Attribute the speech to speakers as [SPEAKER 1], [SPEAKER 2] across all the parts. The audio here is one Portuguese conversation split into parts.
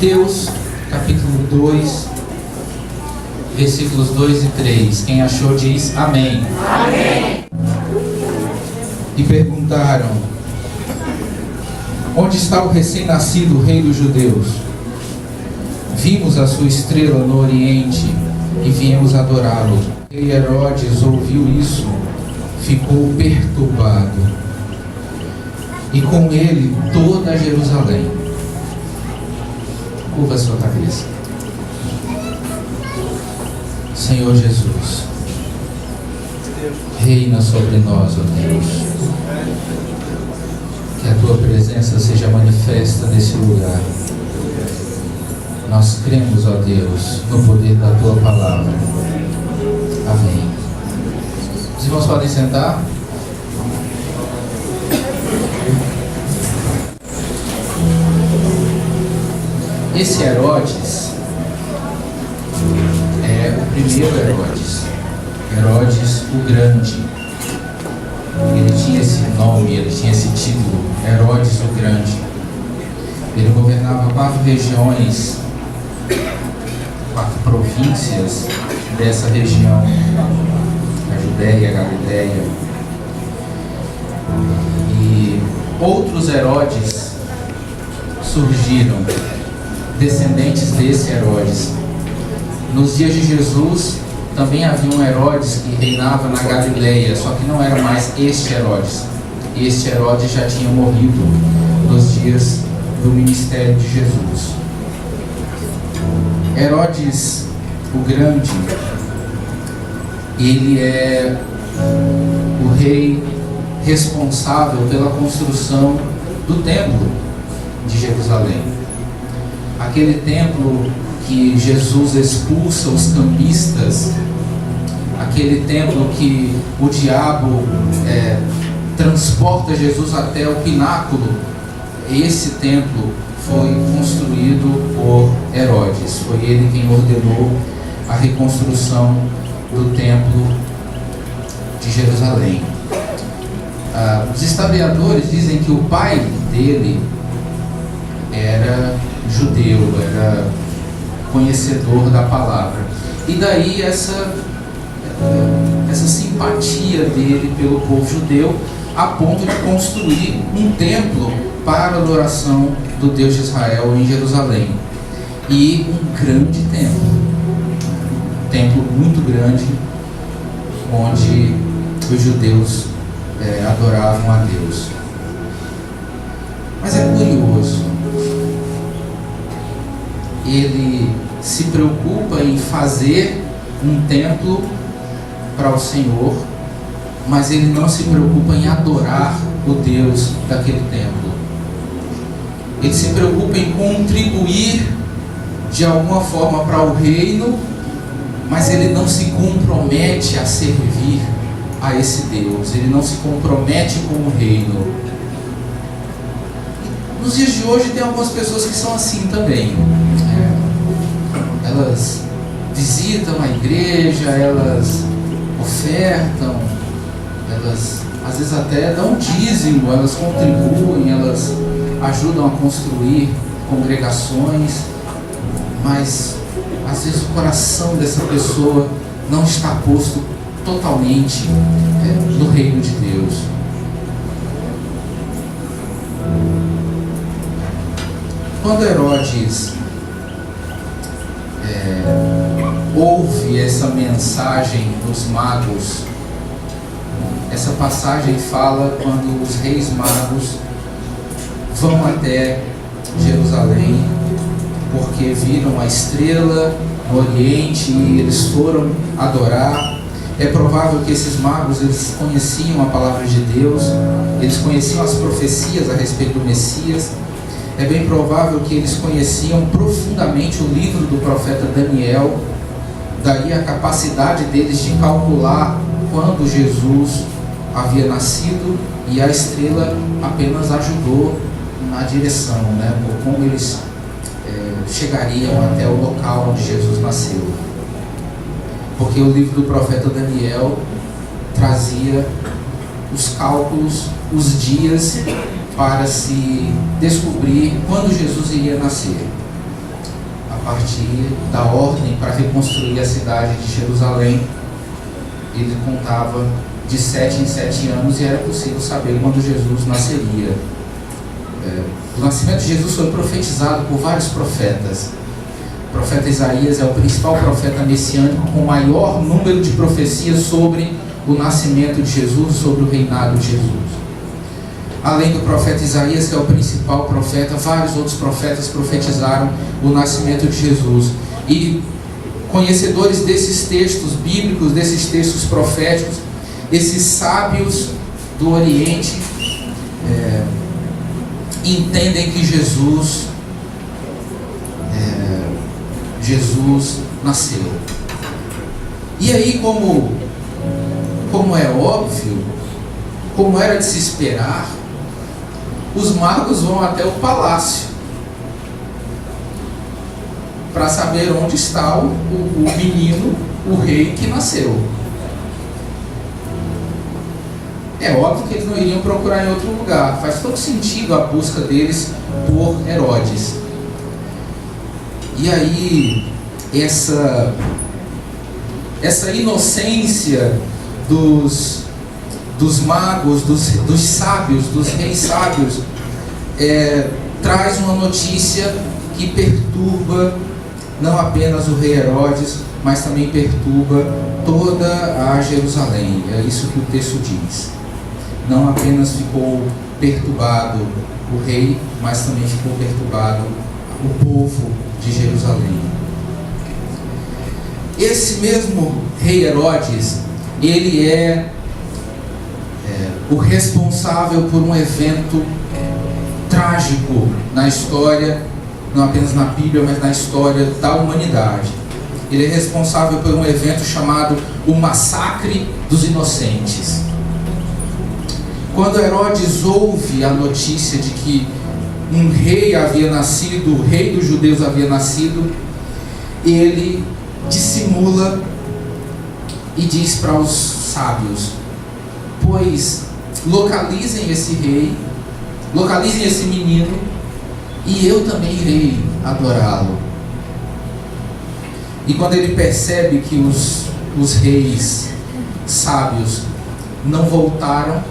[SPEAKER 1] Mateus, capítulo 2, versículos 2 e 3. Quem achou diz amém.
[SPEAKER 2] Amém.
[SPEAKER 1] E perguntaram: onde está o recém-nascido rei dos judeus? Vimos a sua estrela no Oriente e viemos adorá-lo. E Herodes ouviu isso, ficou perturbado, e com ele toda Jerusalém. Curva a sua cabeça. Senhor Jesus, reina sobre nós, ó Deus. Que a tua presença seja manifesta nesse lugar. Nós cremos, ó Deus, no poder da tua palavra. Amém. Os irmãos podem sentar? Esse Herodes é o primeiro Herodes, Herodes o Grande. Ele tinha esse nome, ele tinha esse título, Herodes o Grande. Ele governava 4 regiões, 4 províncias dessa região, a Judéia, a Galiléia. E outros Herodes surgiram, descendentes desse Herodes. Nos dias de Jesus também havia um Herodes que reinava na Galiléia, só que não era mais este Herodes. Este Herodes já tinha morrido nos dias do ministério de Jesus. Herodes o Grande, ele é o rei responsável pela construção do templo de Jerusalém. Aquele templo que Jesus expulsa os cambistas, aquele templo que o diabo transporta Jesus até o pináculo. Esse templo foi construído por Herodes. Foi ele quem ordenou a reconstrução do templo de Jerusalém. Os historiadores dizem que o pai dele era judeu, era conhecedor da palavra. E daí essa simpatia dele pelo povo judeu, a ponto de construir um templo para a adoração do Deus de Israel em Jerusalém. E um grande templo muito grande, onde os judeus adoravam a Deus. Mas é curioso, ele se preocupa em fazer um templo para o Senhor, mas ele não se preocupa em adorar o Deus daquele templo. Ele se preocupa em contribuir de alguma forma para o reino, mas ele não se compromete a servir a esse Deus, ele não se compromete com o reino. Nos dias de hoje tem algumas pessoas que são assim também. Elas visitam a igreja, elas ofertam, elas às vezes até dão dízimo, elas contribuem, elas ajudam a construir congregações, mas às vezes o coração dessa pessoa não está posto totalmente no reino de Deus. Quando Herodes ouve essa mensagem dos magos, essa passagem fala quando os reis magos vão até Jerusalém, porque viram a estrela no Oriente e eles foram adorar. É provável que esses magos, eles conheciam a palavra de Deus, eles conheciam as profecias a respeito do Messias. É bem provável que eles conheciam profundamente o livro do profeta Daniel, daí a capacidade deles de calcular quando Jesus havia nascido, e a estrela apenas ajudou na direção, por como eles chegariam até o local onde Jesus nasceu. Porque o livro do profeta Daniel trazia os cálculos, os dias para se descobrir quando Jesus iria nascer. partir da ordem para reconstruir a cidade de Jerusalém, ele contava de 7 em 7 anos e era possível saber quando Jesus nasceria. O nascimento de Jesus foi profetizado por vários profetas. O profeta Isaías é o principal profeta messiânico com o maior número de profecias sobre o nascimento de Jesus, sobre o reinado de Jesus. Além do profeta Isaías, que é o principal profeta, vários outros profetas profetizaram o nascimento de Jesus. E conhecedores desses textos bíblicos, desses textos proféticos, esses sábios do Oriente entendem que Jesus nasceu. E aí, como é óbvio, como era de se esperar, os magos vão até o palácio para saber onde está o menino, o rei que nasceu. É óbvio que eles não iriam procurar em outro lugar. Faz todo sentido a busca deles por Herodes. E aí, essa inocência dos magos, dos sábios, dos reis sábios, traz uma notícia que perturba não apenas o rei Herodes, mas também perturba toda a Jerusalém. É isso que o texto diz. Não apenas ficou perturbado o rei, mas também ficou perturbado o povo de Jerusalém. Esse mesmo rei Herodes, ele é o responsável por um evento trágico na história, não apenas na Bíblia, mas na história da humanidade. Ele é responsável por um evento chamado o Massacre dos Inocentes. Quando Herodes ouve a notícia de que um rei havia nascido, o rei dos judeus havia nascido, ele dissimula e diz para os sábios: pois localizem esse rei, localizem esse menino, e eu também irei adorá-lo. E quando ele percebe que os reis sábios não voltaram,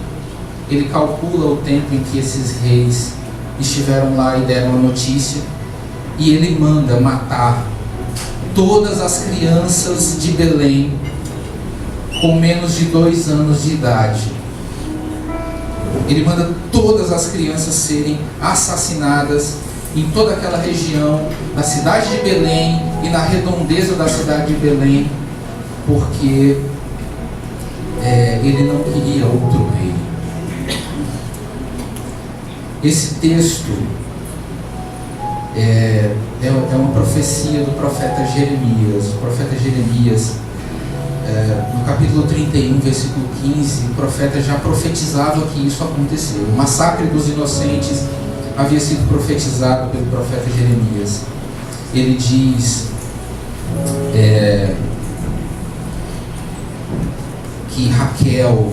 [SPEAKER 1] ele calcula o tempo em que esses reis estiveram lá e deram a notícia, e ele manda matar todas as crianças de Belém com menos de 2 anos de idade. Ele manda todas as crianças serem assassinadas em toda aquela região, na cidade de Belém e na redondeza da cidade de Belém, porque ele não queria outro rei. Esse texto é uma profecia do profeta Jeremias. O profeta Jeremias, no capítulo 31, versículo 15, o profeta já profetizava que isso aconteceu. O massacre dos inocentes havia sido profetizado pelo profeta Jeremias. Ele diz que Raquel,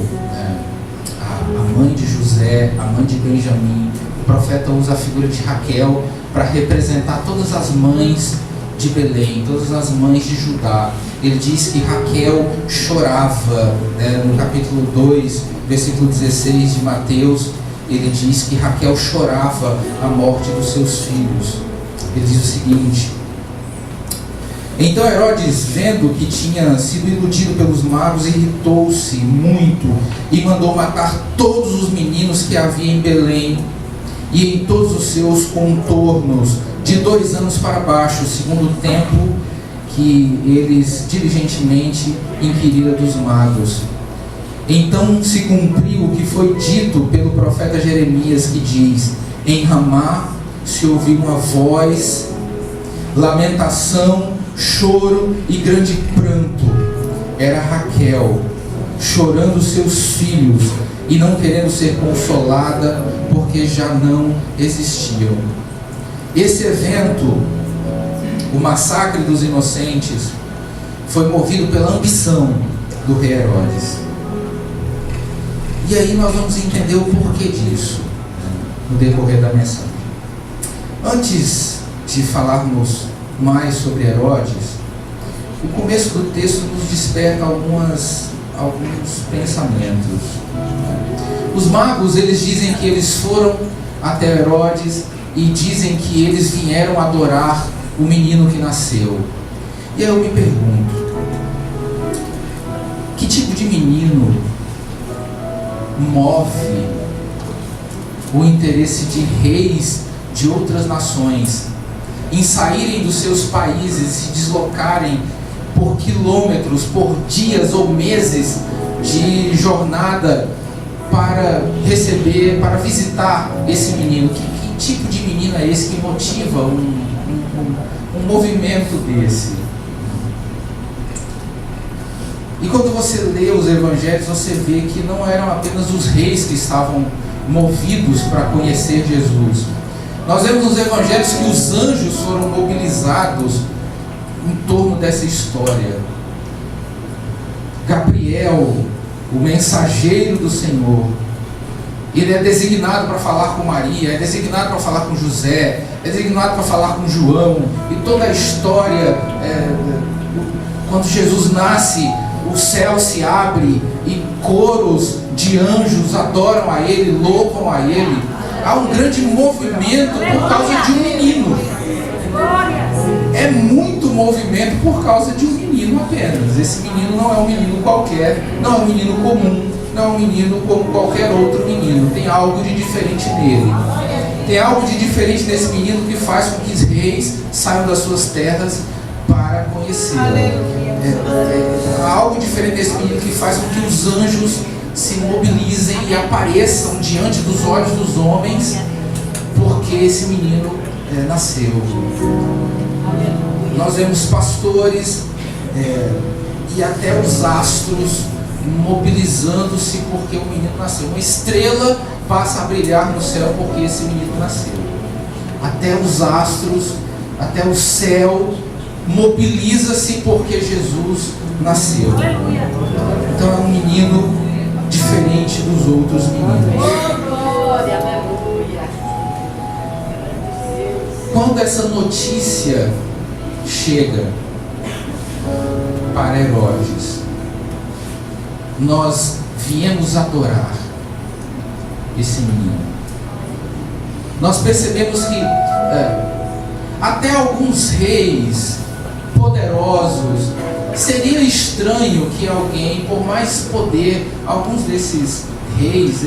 [SPEAKER 1] a mãe de José, a mãe de Benjamim, o profeta usa a figura de Raquel para representar todas as mães de Belém, todas as mães de Judá. Ele diz que Raquel chorava, no capítulo 2, versículo 16 de Mateus, ele diz que Raquel chorava a morte dos seus filhos. Ele diz o seguinte: então Herodes, vendo que tinha sido iludido pelos magos, irritou-se muito e mandou matar todos os meninos que havia em Belém e em todos os seus contornos, de 2 anos para baixo, segundo o tempo que eles diligentemente inquiriram dos magos. Então se cumpriu o que foi dito pelo profeta Jeremias, que diz: em Ramá se ouviu uma voz, lamentação, choro e grande pranto. Era Raquel chorando seus filhos e não querendo ser consolada, porque já não existiam. Esse evento, o massacre dos inocentes, foi movido pela ambição do rei Herodes. E aí nós vamos entender o porquê disso no decorrer da mensagem. Antes de falarmos mais sobre Herodes, o começo do texto nos desperta alguns pensamentos. Os magos, eles dizem que eles foram até Herodes e dizem que eles vieram adorar o menino que nasceu. E aí eu me pergunto, que tipo de menino move o interesse de reis de outras nações em saírem dos seus países e se deslocarem por quilômetros, por dias ou meses de jornada para receber, para visitar esse menino? Que tipo de menino é esse que motiva um movimento desse? E quando você lê os evangelhos, você vê que não eram apenas os reis que estavam movidos para conhecer Jesus. Nós vemos nos evangelhos que os anjos foram mobilizados em torno dessa história. Gabriel, o mensageiro do Senhor, ele é designado para falar com Maria, é designado para falar com José, é designado para falar com João. E toda a história, quando Jesus nasce, o céu se abre e coros de anjos adoram a Ele, louvam a Ele. Há um grande movimento por causa de um menino. É muito movimento por causa de um menino apenas. Esse menino não é um menino qualquer, não é um menino comum, não é um menino como qualquer outro menino. Tem algo de diferente nele. Tem algo de diferente nesse menino que faz com que os reis saiam das suas terras para conhecê-lo. Há algo diferente nesse menino que faz com que os anjos se mobilizem e apareçam diante dos olhos dos homens, porque esse menino nasceu. Nós vemos pastores e até os astros mobilizando-se porque o menino nasceu. Uma estrela passa a brilhar no céu porque esse menino nasceu. Até os astros, até o céu mobiliza-se porque Jesus nasceu. Então é um menino diferente dos outros meninos. Quando essa notícia chega para Herodes, nós viemos adorar esse menino. Nós percebemos que até alguns reis poderosos, seria estranho que alguém, por mais poder, alguns desses reis,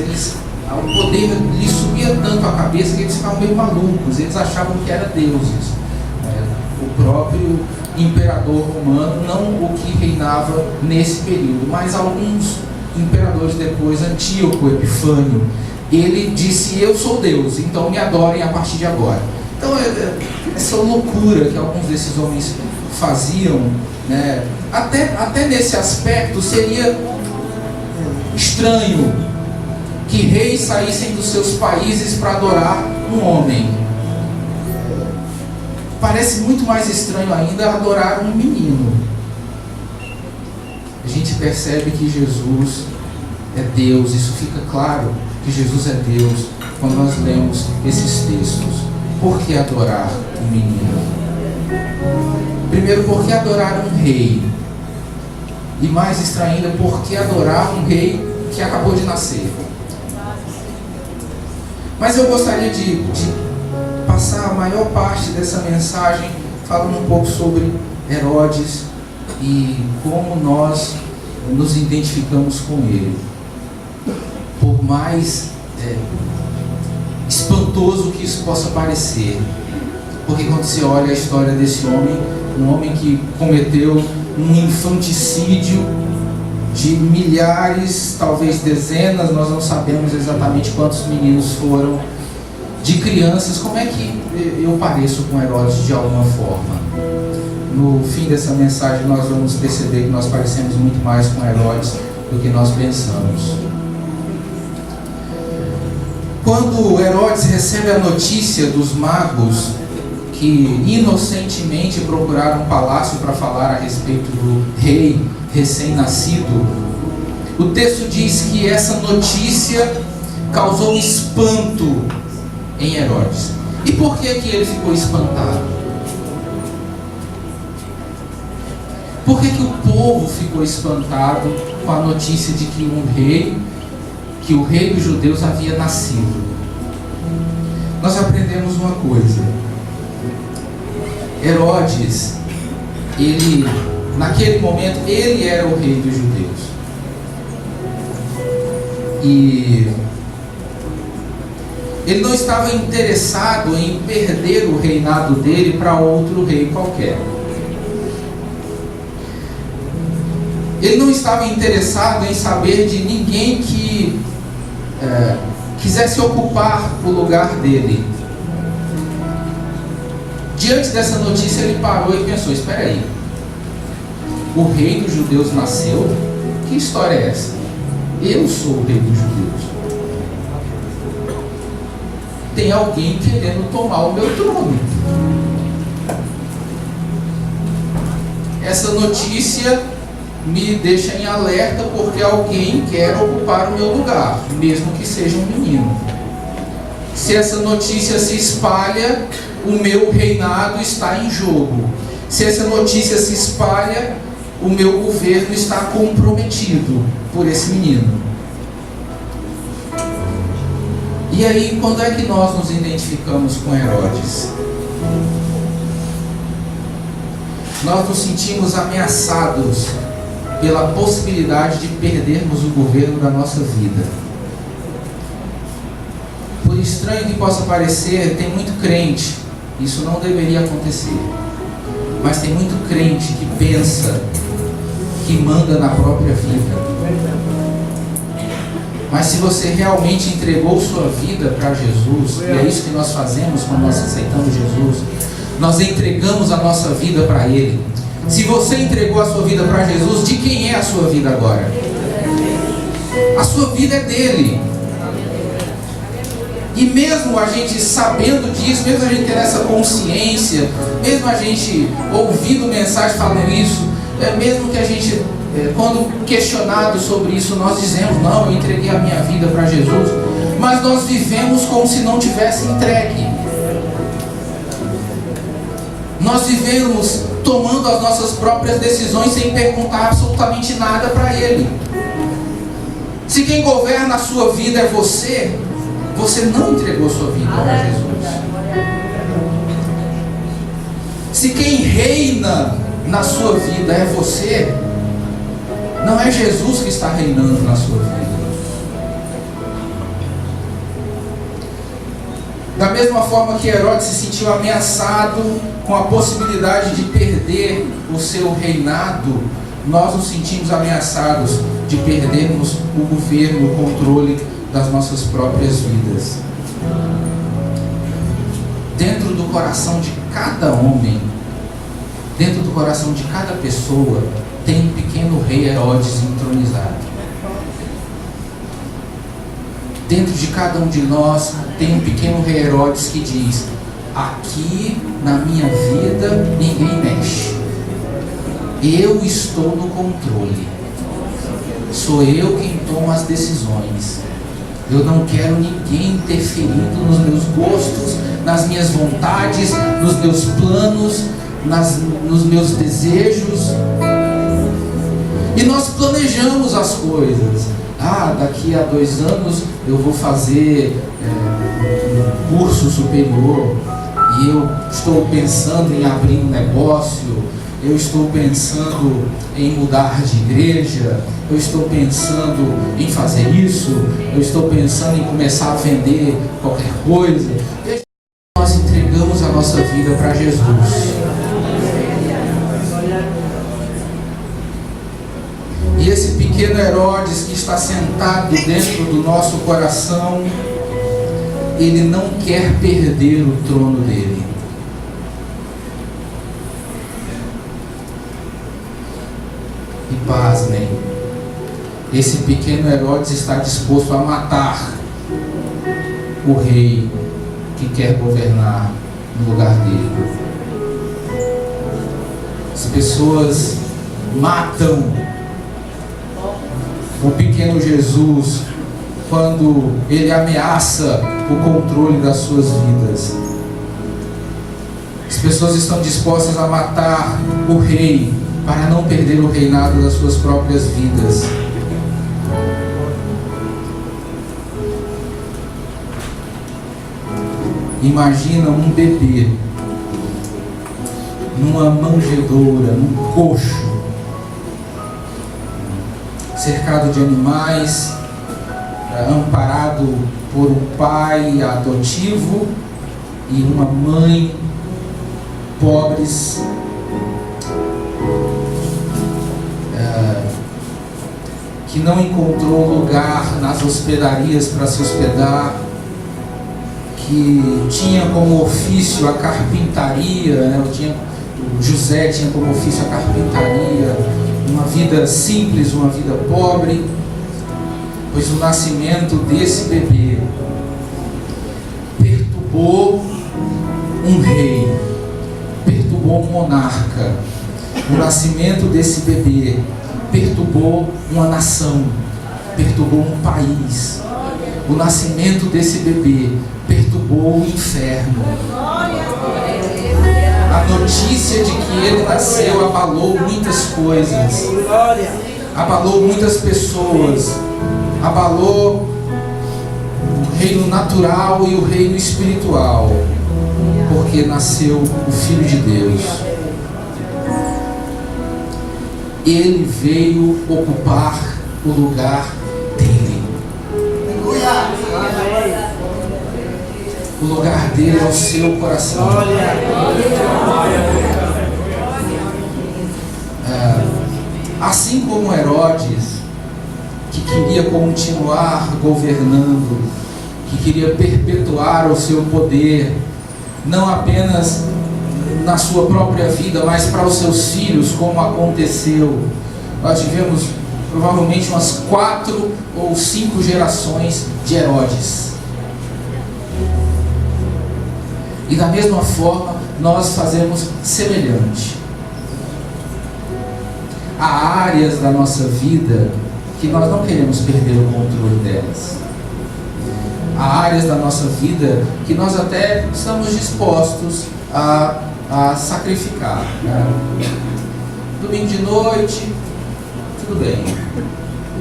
[SPEAKER 1] o poder lhes subia tanto a cabeça que eles ficavam meio malucos, eles achavam que eram deuses. O próprio imperador romano, não o que reinava nesse período, mas alguns imperadores depois, Antíoco Epifânio, ele disse: eu sou Deus, então me adorem a partir de agora. Então essa loucura que alguns desses homens faziam, né? Até nesse aspecto seria estranho que reis saíssem dos seus países para adorar um homem. Parece muito mais estranho ainda adorar um menino. A gente percebe que Jesus é Deus, isso fica claro que Jesus é Deus quando nós lemos esses textos. Por que adorar um menino? Primeiro, por que adorar um rei? E mais estranho ainda, por que adorar um rei que acabou de nascer? Mas eu gostaria de passar a maior parte dessa mensagem falando um pouco sobre Herodes e como nós nos identificamos com ele. Por mais espantoso que isso possa parecer, porque quando você olha a história desse homem, um homem que cometeu um infanticídio de milhares, talvez dezenas, nós não sabemos exatamente quantos meninos foram, de crianças, como é que eu pareço com Herodes de alguma forma? No fim dessa mensagem nós vamos perceber que nós parecemos muito mais com Herodes do que nós pensamos. Quando Herodes recebe a notícia dos magos que inocentemente procuraram um palácio para falar a respeito do rei recém-nascido, o texto diz que essa notícia causou espanto em Herodes. E por que ele ficou espantado? Por que o povo ficou espantado com a notícia de que que o rei dos judeus havia nascido? Nós aprendemos uma coisa. Herodes, naquele momento, ele era o rei dos judeus. E ele não estava interessado em perder o reinado dele para outro rei qualquer. Ele não estava interessado em saber de ninguém que quisesse ocupar o lugar dele. Diante dessa notícia, ele parou e pensou: espera aí, o rei dos judeus nasceu? Que história é essa? Eu sou o rei dos judeus. Tem alguém querendo tomar o meu trono. Essa notícia me deixa em alerta, porque alguém quer ocupar o meu lugar, mesmo que seja um menino. Se essa notícia se espalha, o meu reinado está em jogo. Se essa notícia se espalha, o meu governo está comprometido por esse menino. E aí, quando é que nós nos identificamos com Herodes? Nós nos sentimos ameaçados pela possibilidade de perdermos o governo da nossa vida. Por estranho que possa parecer, tem muito crente, isso não deveria acontecer, mas tem muito crente que pensa que manda na própria vida. Mas se você realmente entregou sua vida para Jesus, e é isso que nós fazemos quando nós aceitamos Jesus, nós entregamos a nossa vida para Ele. Se você entregou a sua vida para Jesus, de quem é a sua vida agora? A sua vida é dele. E mesmo a gente sabendo disso, mesmo a gente tendo essa consciência, mesmo a gente ouvindo mensagem falando isso, mesmo que a gente, quando questionado sobre isso, nós dizemos: não, eu entreguei a minha vida para Jesus, mas nós vivemos como se não tivesse entregue. Nós vivemos tomando as nossas próprias decisões sem perguntar absolutamente nada para Ele. Se quem governa a sua vida é você, você não entregou sua vida para Jesus. Se quem reina na sua vida é você, não é Jesus que está reinando na sua vida. Da mesma forma que Herodes se sentiu ameaçado com a possibilidade de perder o seu reinado, nós nos sentimos ameaçados de perdermos o governo, o controle das nossas próprias vidas. Dentro do coração de cada homem, dentro do coração de cada pessoa, tem um pequeno rei Herodes entronizado. Dentro de cada um de nós tem um pequeno rei Herodes que diz: aqui na minha vida ninguém mexe. Eu estou no controle. Sou eu quem toma as decisões. Eu não quero ninguém interferindo nos meus gostos, nas minhas vontades, nos meus planos, nos meus desejos. E nós planejamos as coisas. Daqui a 2 anos eu vou fazer um curso superior, e eu estou pensando em abrir um negócio, eu estou pensando em mudar de igreja, eu estou pensando em fazer isso, eu estou pensando em começar a vender qualquer coisa. Nós entregamos a nossa vida para Jesus. E esse pequeno Herodes que está sentado dentro do nosso coração, ele não quer perder o trono dele. E pasmem, esse pequeno Herodes está disposto a matar o rei que quer governar no lugar dele. As pessoas matam o pequeno Jesus quando ele ameaça o controle das suas vidas. As pessoas estão dispostas a matar o rei para não perder o reinado das suas próprias vidas. Imagina um bebê numa manjedoura, num coxo, cercado de animais, amparado por um pai adotivo e uma mãe pobres, que não encontrou lugar nas hospedarias para se hospedar, que tinha como ofício a carpintaria, né? O José tinha como ofício a carpintaria, uma vida simples, uma vida pobre, pois o nascimento desse bebê perturbou um rei, perturbou um monarca. O nascimento desse bebê perturbou uma nação, perturbou um país. O nascimento desse bebê perturbou o inferno. A notícia de que ele nasceu abalou muitas coisas, abalou muitas pessoas, abalou o reino natural e o reino espiritual, porque nasceu o Filho de Deus. Ele veio ocupar o lugar dele. O lugar dele é o seu coração. Assim como Herodes, que queria continuar governando, que queria perpetuar o seu poder, não apenas na sua própria vida, mas para os seus filhos, como aconteceu. Nós tivemos provavelmente umas 4 ou 5 gerações de Herodes. E da mesma forma, nós fazemos semelhante. Há áreas da nossa vida que nós não queremos perder o controle delas. Há áreas da nossa vida que nós até estamos dispostos a sacrificar. Domingo de noite, tudo bem.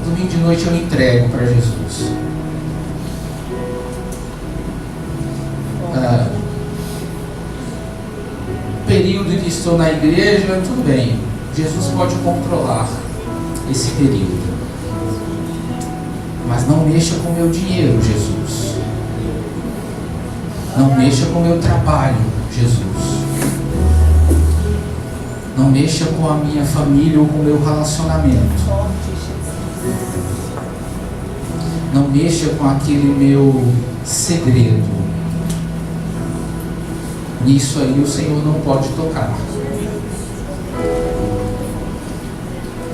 [SPEAKER 1] Domingo de noite eu entrego para Jesus. Período em que estou na igreja, tudo bem. Jesus pode controlar esse período. Mas não mexa com o meu dinheiro, Jesus. Não mexa com o meu trabalho, Jesus. Não mexa com a minha família ou com o meu relacionamento. Não mexa com aquele meu segredo. Nisso aí o Senhor não pode tocar.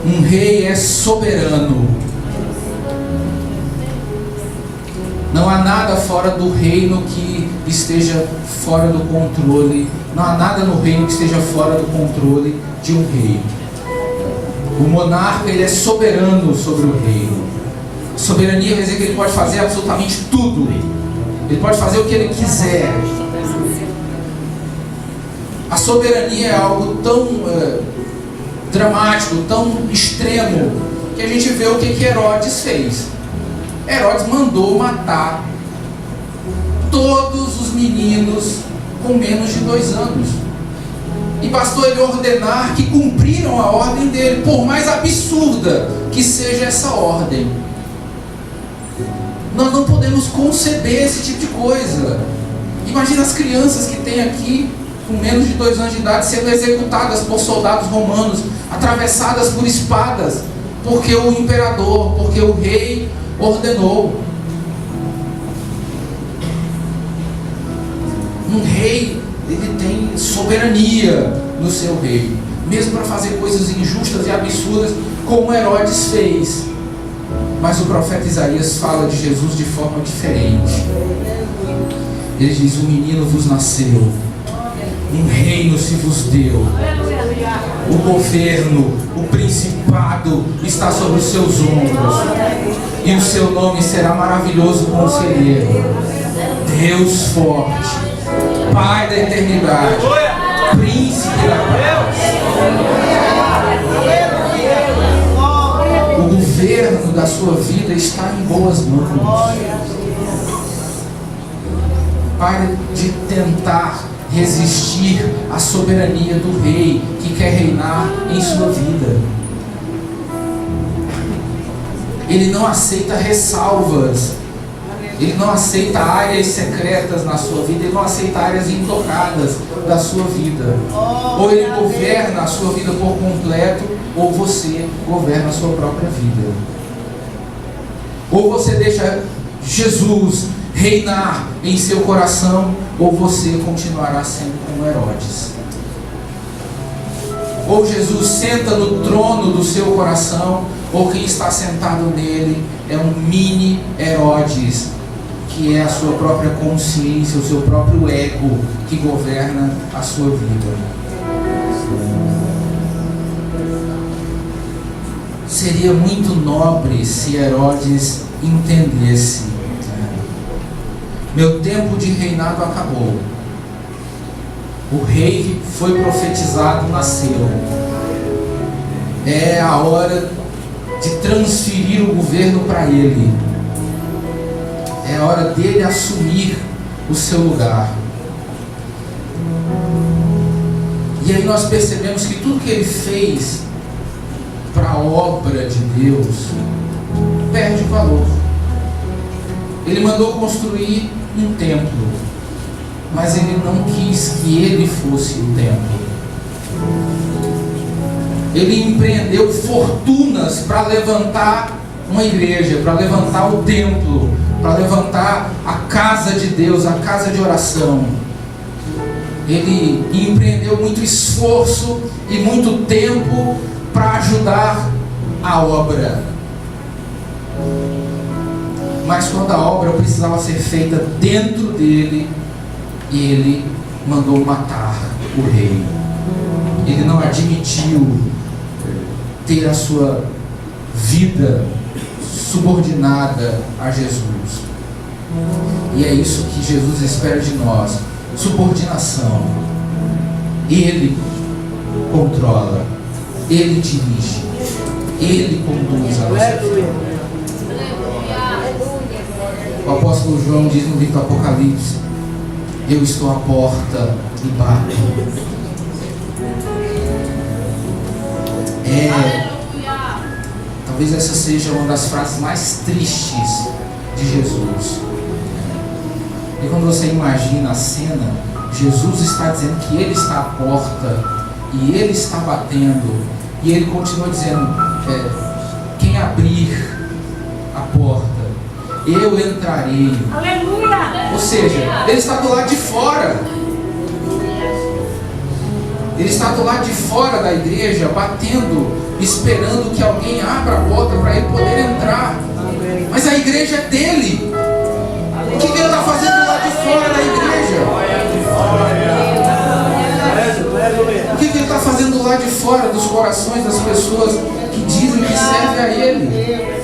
[SPEAKER 1] Um rei é soberano. Não há nada fora do reino que esteja fora do controle. Não há nada no reino que esteja fora do controle de um rei. O monarca, ele é soberano sobre o reino. Soberania quer dizer que ele pode fazer absolutamente tudo. Ele pode fazer o que ele quiser. A soberania é algo tão dramático, tão extremo, que a gente vê o que Herodes fez. Herodes mandou matar todos os meninos com menos de 2 anos. E bastou ele ordenar que cumpriram a ordem dele, por mais absurda que seja essa ordem. Nós não podemos conceber esse tipo de coisa. Imagina as crianças que tem aqui com menos de 2 anos de idade sendo executadas por soldados romanos, atravessadas por espadas, porque o imperador, porque o rei ordenou. Um rei, ele tem soberania no seu reino, mesmo para fazer coisas injustas e absurdas, como Herodes fez. Mas o profeta Isaías fala de Jesus de forma diferente. Ele diz: um menino vos nasceu, um reino se vos deu, o governo, o principado está sobre os seus ombros, e o seu nome será maravilhoso conselheiro, Deus forte, Pai da eternidade, Príncipe da paz. governo da sua vida está em boas mãos. Pare de tentar resistir à soberania do rei que quer reinar em sua vida. Ele não aceita ressalvas. Ele não aceita áreas secretas na sua vida. Ele não aceita áreas intocadas da sua vida. Ou ele governa a sua vida por completo, ou você governa a sua própria vida. Ou você deixa Jesus reinar em seu coração, ou você continuará sendo como Herodes. Ou Jesus senta no trono do seu coração, ou quem está sentado nele é um mini Herodes, que é a sua própria consciência, o seu próprio ego que governa a sua vida. Seria muito nobre se Herodes entendesse: meu tempo de reinado acabou. O rei que foi profetizado nasceu. É a hora de transferir o governo para ele. É a hora dele assumir o seu lugar. E aí nós percebemos que tudo que ele fez para a obra de Deus perde o valor. Ele mandou construir um templo, mas ele não quis que ele fosse o templo. Ele empreendeu fortunas para levantar uma igreja, para levantar o templo, para levantar a casa de Deus, a casa de oração. Ele empreendeu muito esforço e muito tempo para ajudar a obra. Mas quando a obra precisava ser feita dentro dele, ele mandou matar o rei. Ele não admitiu ter a sua vida subordinada a Jesus. E é isso que Jesus espera de nós: subordinação. Ele controla, ele dirige, ele conduz a nossa vida. O apóstolo João diz no livro do Apocalipse: eu estou à porta e bato. Talvez essa seja uma das frases mais tristes de Jesus. E quando você imagina a cena, Jesus está dizendo que ele está à porta e ele está batendo, e ele continua dizendo: quem abrir a porta, eu entrarei.
[SPEAKER 2] Aleluia!
[SPEAKER 1] Ou seja, ele está do lado de fora. Ele está do lado de fora da igreja, batendo, esperando que alguém abra a porta para ele poder entrar. Mas a igreja é dele. O que ele está fazendo do lado de fora da igreja? O que ele está fazendo do lado de fora dos corações das pessoas que dizem que servem a ele?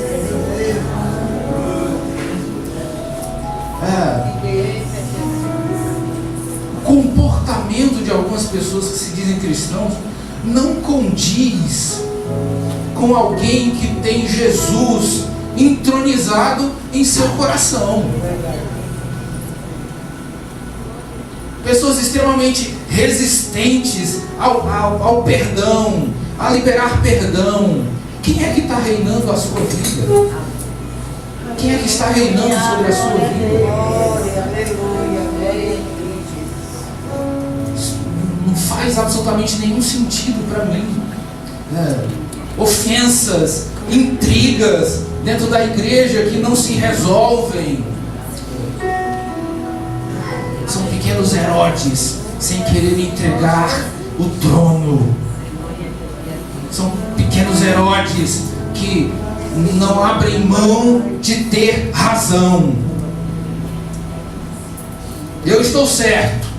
[SPEAKER 1] O comportamento de algumas pessoas que se dizem cristãos não condiz com alguém que tem Jesus entronizado em seu coração. Pessoas extremamente resistentes ao perdão, a liberar perdão. Quem é que está reinando a sua vida? Quem é que está reinando sobre a sua vida? Não faz absolutamente nenhum sentido para mim. Ofensas, intrigas dentro da igreja que não se resolvem. São pequenos Herodes sem querer entregar o trono. São pequenos Herodes que não abrem mão de ter razão. Eu estou certo.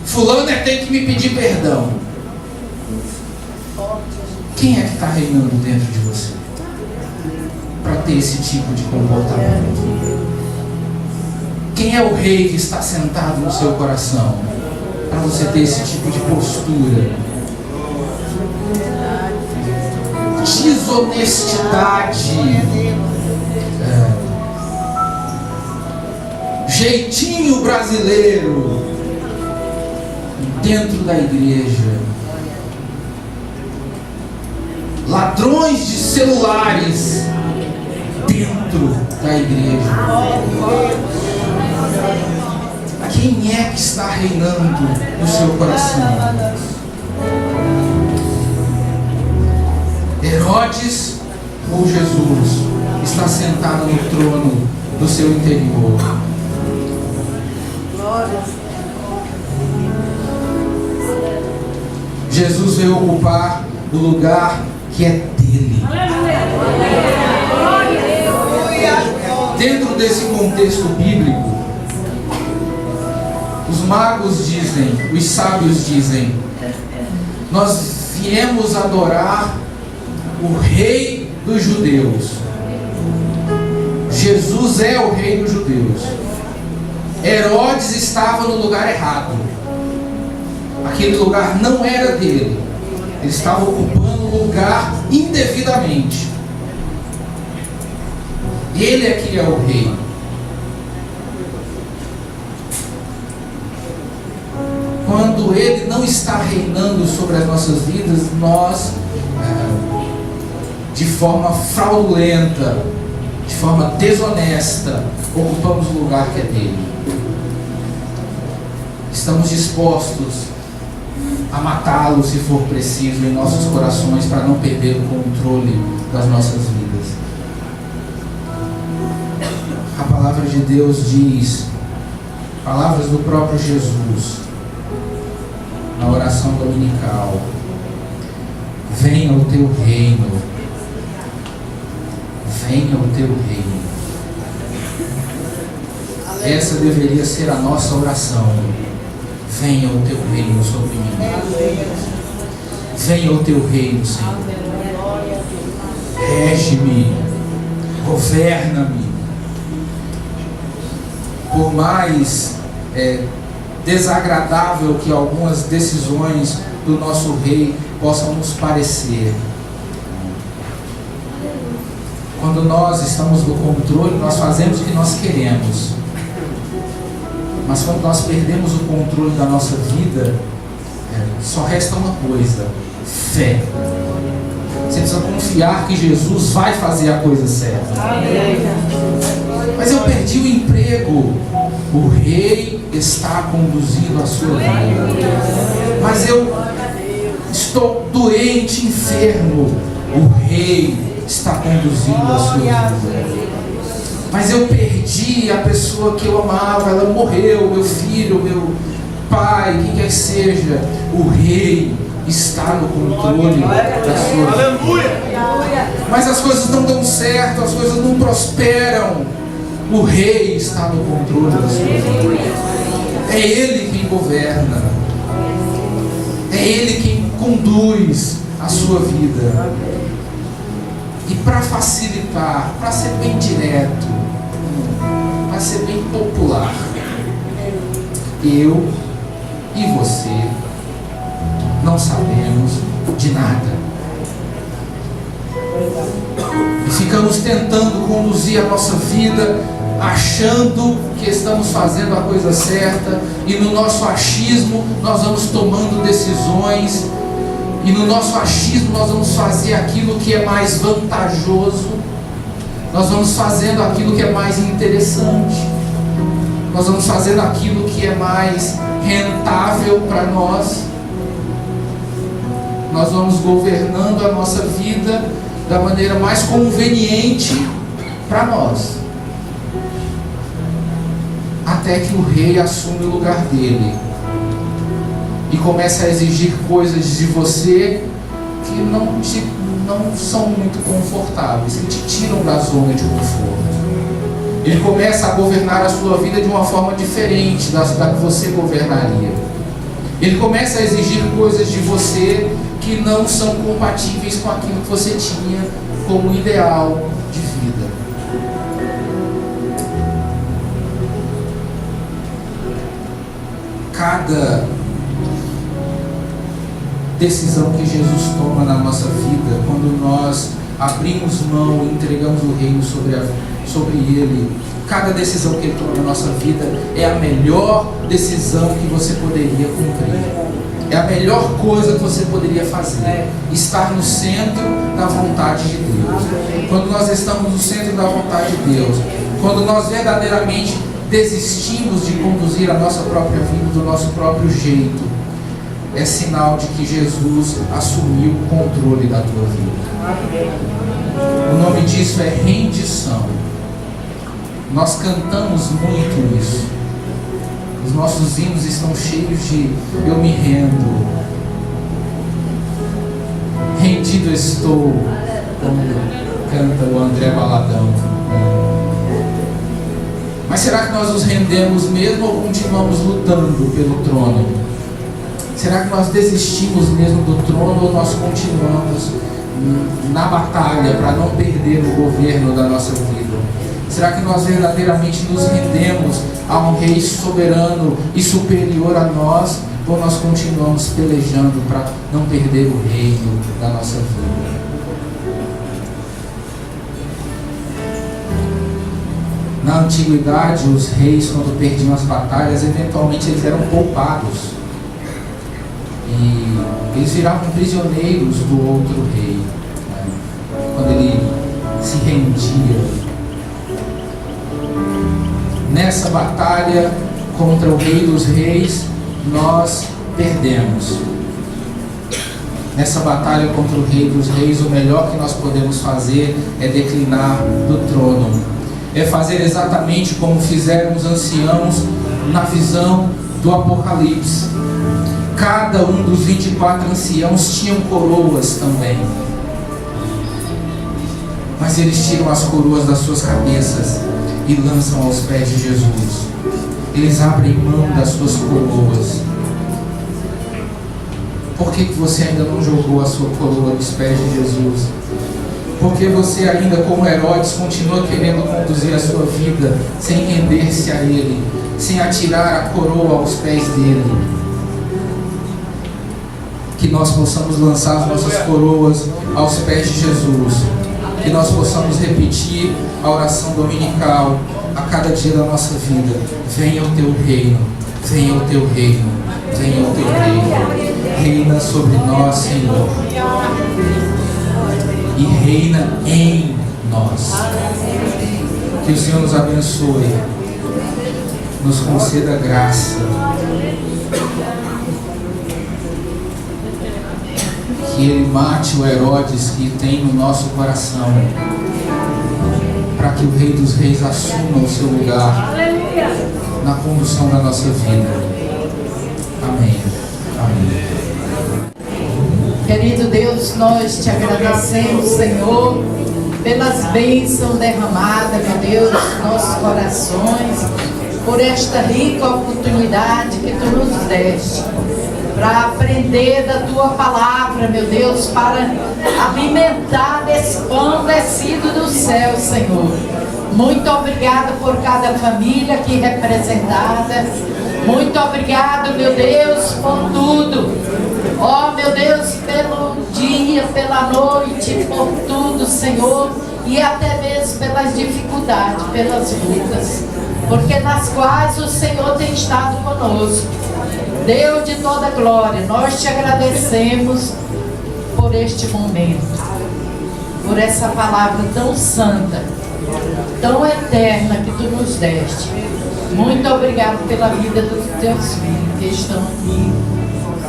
[SPEAKER 1] Fulano tem que me pedir perdão. Quem é que está reinando dentro de você para ter esse tipo de comportamento? Quem é o rei que está sentado no seu coração para você ter esse tipo de postura? desonestidade, jeitinho brasileiro dentro da igreja, ladrões de celulares dentro da igreja. Quem é que está reinando no seu coração? Herodes ou Jesus está sentado no trono do seu interior? Jesus veio ocupar o lugar que é dele. Dentro desse contexto bíblico, os magos dizem, os sábios dizem: nós viemos adorar o rei dos judeus. Jesus é o rei dos judeus. Herodes estava no lugar errado. Aquele lugar não era dele. Ele estava ocupando o lugar indevidamente. Ele é que é o rei. Quando ele não está reinando sobre as nossas vidas, nós, de forma fraudulenta, de forma desonesta, ocupamos o lugar que é dele. Estamos dispostos a matá-lo, se for preciso, em nossos corações, para não perder o controle das nossas vidas. A palavra de Deus diz, palavras do próprio Jesus, na oração dominical: venha o teu reino, venha o teu reino. Essa deveria ser a nossa oração. Venha o teu reino sobre mim. Venha o teu reino, Senhor. Rege-me, governa-me. Por mais desagradável que algumas decisões do nosso rei possam nos parecer, quando nós estamos no controle, nós fazemos o que nós queremos. Mas quando nós perdemos o controle da nossa vida, só resta uma coisa: fé. Você precisa confiar que Jesus vai fazer a coisa certa. Mas eu perdi o emprego. O rei está conduzindo a sua vida. Mas eu estou doente, enfermo. O rei está conduzindo a sua vida. Mas eu perdi a pessoa que eu amava, ela morreu, meu filho, meu pai, quem quer que seja. O rei está no controle da sua vida. Mas as coisas não dão certo, as coisas não prosperam. O rei está no controle da sua vida. É ele quem governa. É ele quem conduz a sua vida. E para facilitar, para ser bem direto, para ser bem popular, eu e você não sabemos de nada. E ficamos tentando conduzir a nossa vida, achando que estamos fazendo a coisa certa, e no nosso achismo nós vamos tomando decisões. E no nosso achismo nós vamos fazer aquilo que é mais vantajoso. Nós vamos fazendo aquilo que é mais interessante. Nós vamos fazendo aquilo que é mais rentável para nós. Nós vamos governando a nossa vida da maneira mais conveniente para nós. Até que o rei assume o lugar dele e começa a exigir coisas de você que não são muito confortáveis, que te tiram da zona de conforto. Ele começa a governar a sua vida de uma forma diferente da que você governaria. Ele começa a exigir coisas de você que não são compatíveis com aquilo que você tinha como ideal de vida. decisão que Jesus toma na nossa vida, quando nós abrimos mão e entregamos o reino sobre Ele. Cada decisão que Ele toma na nossa vida é a melhor decisão que você poderia cumprir. É a melhor coisa que você poderia fazer. Estar no centro da vontade de Deus. Quando nós estamos no centro da vontade de Deus, quando nós verdadeiramente desistimos de conduzir a nossa própria vida do nosso próprio jeito, é sinal de que Jesus assumiu o controle da tua vida. O nome disso é rendição. Nós cantamos muito isso. Os nossos hinos estão cheios de eu me rendo, rendido estou, como canta o André Valadão. Mas será que nós nos rendemos mesmo ou continuamos lutando pelo trono? Será que nós desistimos mesmo do trono ou nós continuamos na batalha para não perder o governo da nossa vida? Será que nós verdadeiramente nos rendemos a um rei soberano e superior a nós, ou nós continuamos pelejando para não perder o reino da nossa vida? Na antiguidade, os reis, quando perdiam as batalhas, eventualmente eles eram poupados e eles viravam prisioneiros do outro rei, né? Quando ele se rendia. Nessa batalha contra o Rei dos Reis, nós perdemos. Nessa batalha contra o Rei dos Reis, o melhor que nós podemos fazer é declinar do trono. É fazer exatamente como fizeram os anciãos na visão do Apocalipse. Cada um dos 24 anciãos tinham coroas também. Mas eles tiram as coroas das suas cabeças e lançam aos pés de Jesus. Eles abrem mão das suas coroas. Por que você ainda não jogou a sua coroa nos pés de Jesus? Porque você ainda, como Herodes, continua querendo conduzir a sua vida sem render-se a Ele, sem atirar a coroa aos pés dele. Que nós possamos lançar as nossas coroas aos pés de Jesus. Que nós possamos repetir a oração dominical a cada dia da nossa vida. Venha o teu reino, venha o teu reino, venha o teu reino. Reina sobre nós, Senhor, e reina em nós. Que o Senhor nos abençoe, nos conceda graça, que Ele mate o Herodes que tem no nosso coração, para que o Rei dos Reis assuma o seu lugar na condução da nossa vida. Amém. Amém.
[SPEAKER 2] Querido Deus, nós te agradecemos, Senhor, pelas bênçãos derramadas, meu Deus, nos nossos corações, por esta rica oportunidade que tu nos deste, para aprender da tua palavra, meu Deus, para alimentar desse pão descido do céu, Senhor. Muito obrigada por cada família aqui representada. Muito obrigado, meu Deus, por tudo. Ó, meu Deus, pelo dia, pela noite, por tudo, Senhor, e até mesmo pelas dificuldades, pelas lutas, porque nas quais o Senhor tem estado conosco. Deus de toda glória, nós te agradecemos por este momento, por essa palavra tão santa, tão eterna que tu nos deste. Muito obrigado pela vida dos teus filhos que estão aqui.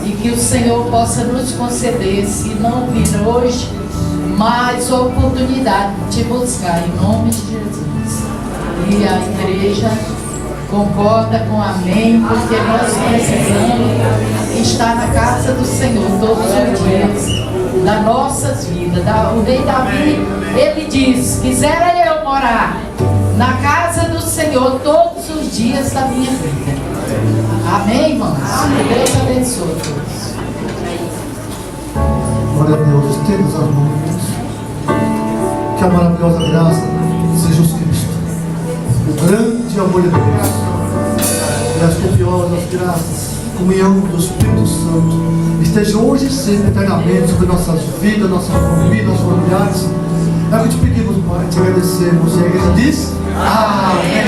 [SPEAKER 2] E que o Senhor possa nos conceder, se não vir hoje, mais oportunidade de te buscar, em nome de Jesus. E a igreja concorda com amém, porque nós precisamos estar na casa do Senhor todos os dias das nossas vidas. O rei Davi, ele diz: quisera eu morar na casa do Senhor todos os dias da minha vida. Amém, irmãos? Deus abençoe todos.
[SPEAKER 3] Glória a Deus, estenda as mãos. Que a maravilhosa graça de Jesus Cristo, o grande amor de Deus e as copiosas graças, comunhão do Espírito Santo esteja hoje e sempre, eternamente, sobre nossas vidas, nossa família, nossos familiares. É o que te pedimos, Pai, te agradecemos. E a igreja diz: Amém.